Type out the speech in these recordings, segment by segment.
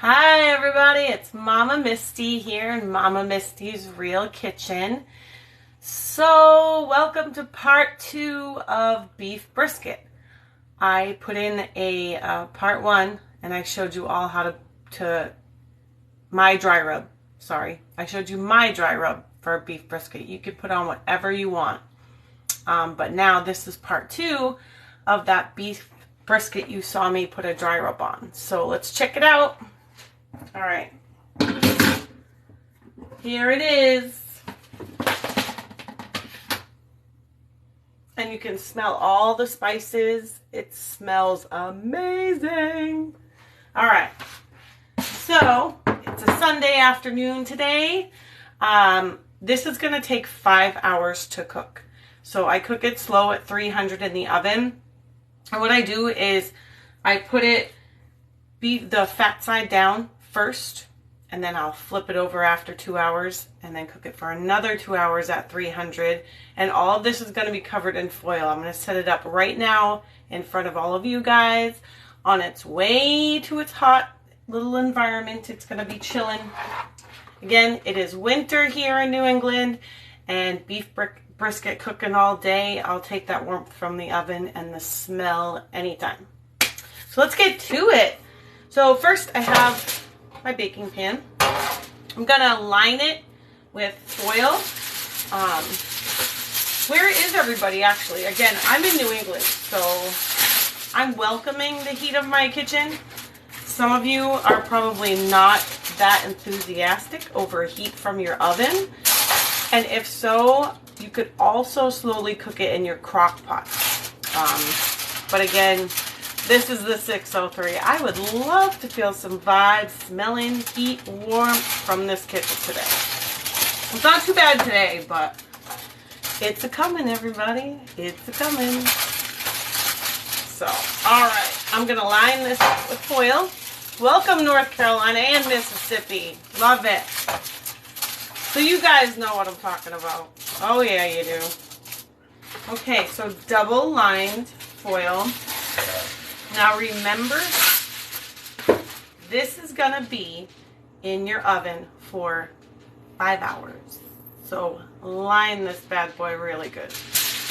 Hi everybody, it's Mama Misty here in Mama Misty's Real Kitchen. So, welcome to part 2 of beef brisket. I put in a part 1 and I showed you all how to my dry rub. Sorry, I showed you my dry rub for beef brisket. You can put on whatever you want. But now this is part 2 of that beef brisket you saw me put a dry rub on. So let's check it out. All right, here it is. And you can smell all the spices. It smells amazing. All right, so it's a Sunday afternoon today. This is going to take 5 hours to cook. So I cook it slow at 300 in the oven. And what I do is I put the fat side down first, and then I'll flip it over after 2 hours and then cook it for another 2 hours at 300. And all of this is going to be covered in foil. I'm going to set it up right now in front of all of you guys on its way to its hot little environment. It's going to be chilling. Again, it is winter here in New England, and beef brisket cooking all day. I'll take that warmth from the oven and the smell anytime. So let's get to it. So first I have my baking pan. I'm gonna line it with foil. Where is everybody actually? Again, I'm in New England, so I'm welcoming the heat of my kitchen. Some of you are probably not that enthusiastic over heat from your oven. And if so, you could also slowly cook it in your crock pot. But again, this is the 603. I would love to feel some vibes, smelling, heat, warmth from this kitchen today. It's not too bad today, but it's a-coming, everybody. It's a-coming. So, alright. I'm going to line this up with foil. Welcome, North Carolina and Mississippi. Love it. So you guys know what I'm talking about. Oh, yeah, you do. Okay, so double lined foil. Now remember, this is going to be in your oven for 5 hours. So line this bad boy really good.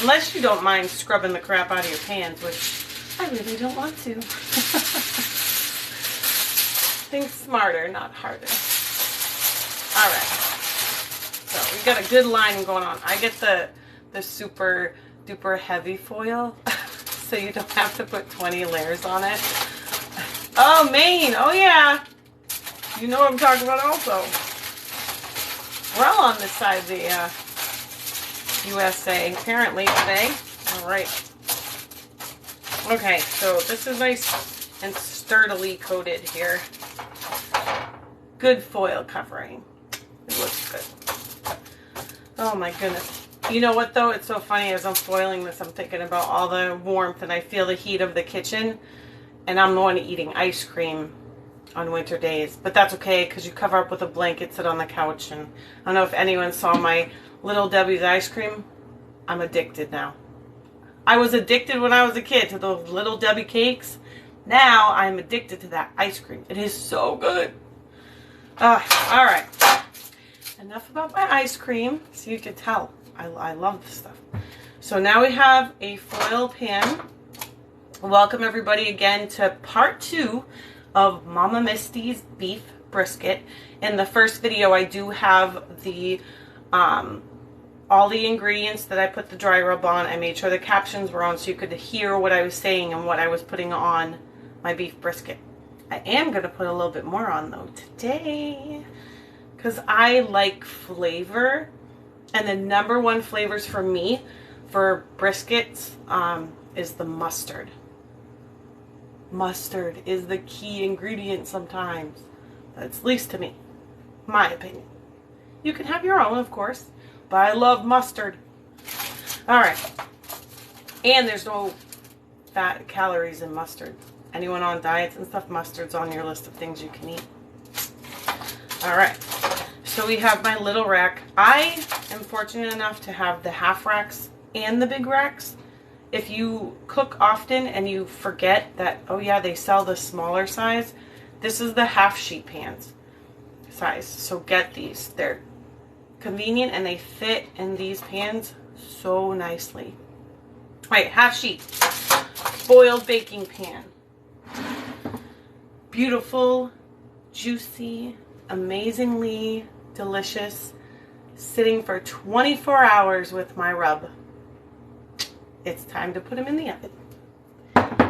Unless you don't mind scrubbing the crap out of your pans, which I really don't want to. Think smarter, not harder. All right. So we got a good line going on. I get the super duper heavy foil. So you don't have to put 20 layers on it. Oh, Maine. Oh, yeah. You know what I'm talking about also. We're all on this side of the USA, apparently, today. All right. Okay, so this is nice and sturdily coated here. Good foil covering. It looks good. Oh, my goodness. You know what, though? It's so funny. As I'm foiling this, I'm thinking about all the warmth, and I feel the heat of the kitchen. And I'm the one eating ice cream on winter days. But that's okay, because you cover up with a blanket, sit on the couch. And I don't know if anyone saw my Little Debbie's ice cream. I'm addicted now. I was addicted when I was a kid to those Little Debbie cakes. Now I'm addicted to that ice cream. It is so good. All right. Enough about my ice cream, so you can tell. I love this stuff. So now we have a foil pan. Welcome everybody again to part 2 of Mama Misty's beef brisket. In the first video, I do have the all the ingredients that I put the dry rub on. I made sure the captions were on so you could hear what I was saying and what I was putting on my beef brisket. I am going to put a little bit more on though today, because I like flavor. And the number one flavors for me for briskets is the mustard. Mustard is the key ingredient sometimes. That's at least to me. My opinion. You can have your own, of course. But I love mustard. Alright. And there's no fat calories in mustard. Anyone on diets and stuff, mustard's on your list of things you can eat. Alright. So we have my little rack. I am fortunate enough to have the half racks and the big racks. If you cook often and you forget that, oh yeah, they sell the smaller size, This is the half sheet pans size. So get these. They're convenient and they fit in these pans so nicely. All right, half sheet foil baking pan. Beautiful, juicy, amazingly delicious. Sitting for 24 hours with my rub. It's time to put him in the oven.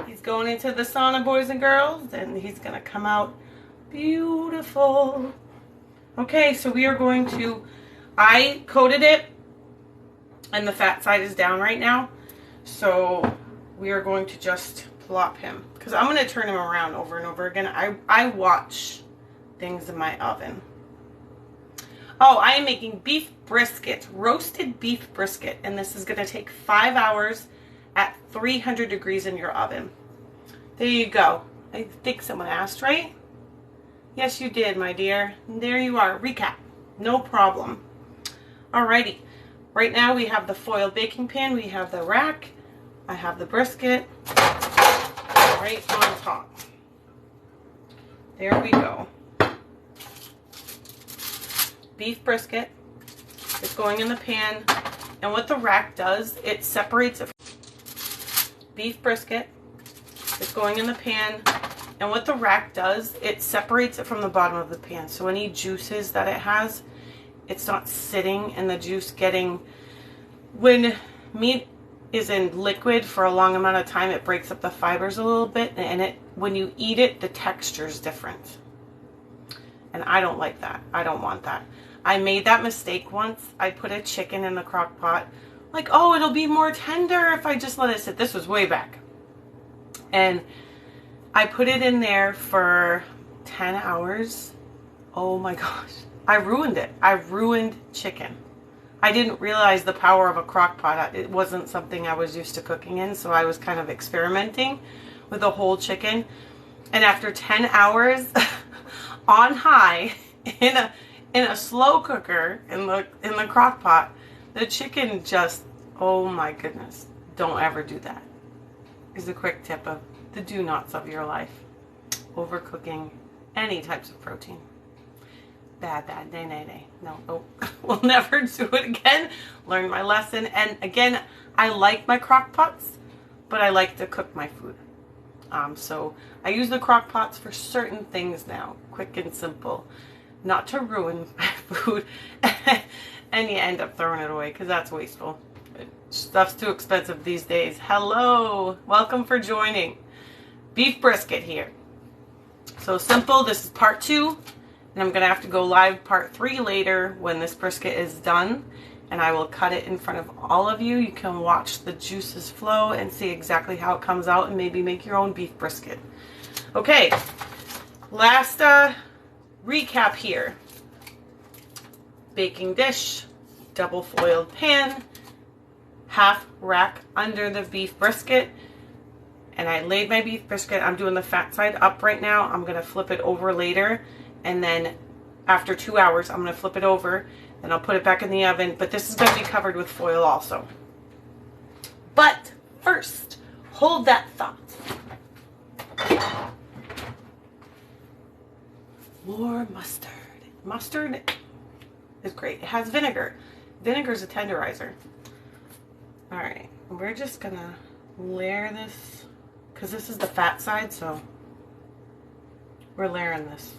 He's going into the sauna, boys and girls, and he's gonna come out beautiful. Okay, so we are going to, I coated it and the fat side is down right now. So we are going to just plop him because I'm going to turn him around over and over again. I watch things in my oven. Oh, I am making beef brisket, roasted beef brisket, and this is going to take 5 hours at 300 degrees in your oven. There you go. I think someone asked, right? Yes, you did, my dear. There you are. Recap. No problem. Alrighty. Right now we have the foil baking pan. We have the rack. I have the brisket right on top. There we go. Beef brisket is going in the pan, and what the rack does, it separates it. Beef brisket is going in the pan, and what the rack does, it separates it from the bottom of the pan. So any juices that it has, it's not sitting in the juice getting, when meat is in liquid for a long amount of time, it breaks up the fibers a little bit, and when you eat it, the texture is different. And I don't like that. I don't want that. I made that mistake once. I put a chicken in the crock pot. Like, oh, it'll be more tender if I just let it sit. This was way back. And I put it in there for 10 hours. Oh my gosh. I ruined it. I ruined chicken. I didn't realize the power of a crock pot. It wasn't something I was used to cooking in, so I was kind of experimenting with a whole chicken. And after 10 hours on high in a slow cooker in the crock pot, the chicken just, oh my goodness. Don't ever do that. Is a quick tip of the do nots of your life. Overcooking any types of protein. Bad, nay. No, we'll never do it again. Learn my lesson. And again, I like my crock pots, but I like to cook my food. So I use the crock pots for certain things now, quick and simple, not to ruin my food, and you end up throwing it away because that's wasteful. Stuff's too expensive these days. Hello, welcome for joining. Beef brisket here. So simple. This is part 2. And I'm going to have to go live part 3 later when this brisket is done. And I will cut it in front of all of you. You can watch the juices flow and see exactly how it comes out and maybe make your own beef brisket. Okay, last recap here. Baking dish, double foiled pan, half rack under the beef brisket. And I laid my beef brisket. I'm doing the fat side up right now. I'm going to flip it over later. And then after 2 hours, I'm going to flip it over and I'll put it back in the oven. But this is going to be covered with foil also. But first, hold that thought. More mustard. Mustard is great. It has vinegar. Vinegar is a tenderizer. All right, we're just going to layer this because this is the fat side, so we're layering this.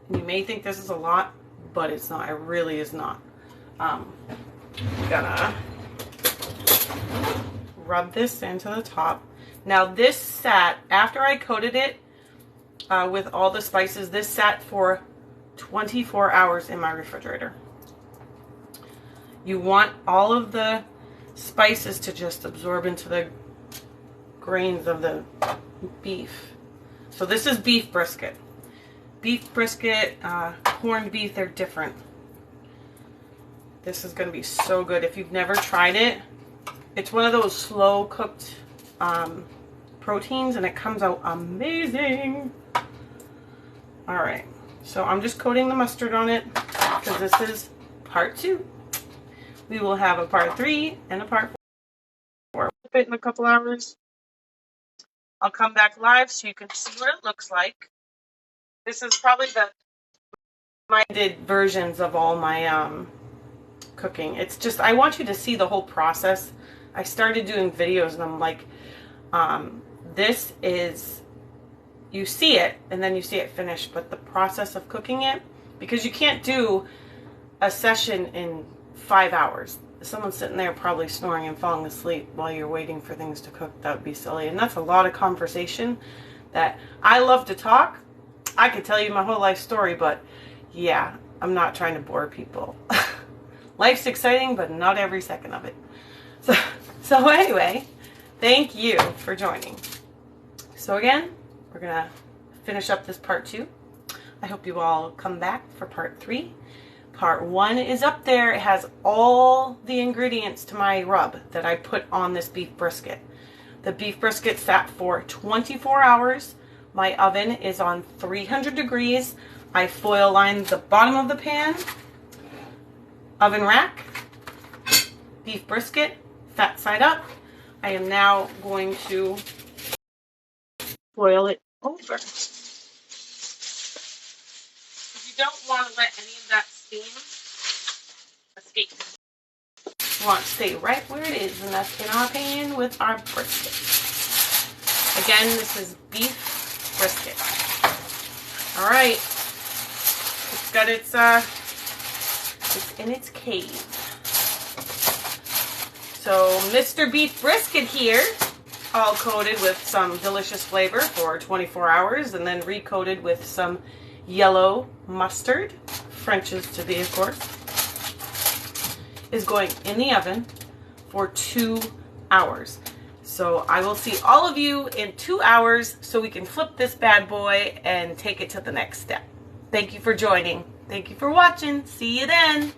You may think this is a lot, but it's not. It really is not. Gonna rub this into the top. Now this sat, after I coated it with all the spices, this sat for 24 hours in my refrigerator. You want all of the spices to just absorb into the grains of the beef. So this is beef brisket. Beef brisket, corned beef, they're different. This is going to be so good. If you've never tried it, it's one of those slow cooked proteins and it comes out amazing. All right, so I'm just coating the mustard on it because this is part 2. We will have a part 3 and a part 4. Fit in a couple hours. I'll come back live so you can see what it looks like. This is probably my did versions of all my cooking. It's just, I want you to see the whole process. I started doing videos and I'm like, this is, you see it and then you see it finished, but the process of cooking it, because you can't do a session in 5 hours. Someone's sitting there probably snoring and falling asleep while you're waiting for things to cook. That would be silly. And that's a lot of conversation that I love to talk. I could tell you my whole life story, but yeah, I'm not trying to bore people. Life's exciting, but not every second of it. So anyway, thank you for joining. So again, we're going to finish up this part 2. I hope you all come back for part 3. Part 1 is up there. It has all the ingredients to my rub that I put on this beef brisket. The beef brisket sat for 24 hours. My oven is on 300 degrees. I foil lined the bottom of the pan, oven rack, beef brisket, fat side up. I am now going to foil it over. You don't want to let any of that steam escape. You want to stay right where it is, and that's in our pan with our brisket. Again, this is beef brisket. All right, it's got its in its cave. So Mr. Beef Brisket here, all coated with some delicious flavor for 24 hours, and then recoated with some yellow mustard, French's to be, of course, is going in the oven for 2 hours. So I will see all of you in 2 hours so we can flip this bad boy and take it to the next step. Thank you for joining. Thank you for watching. See you then.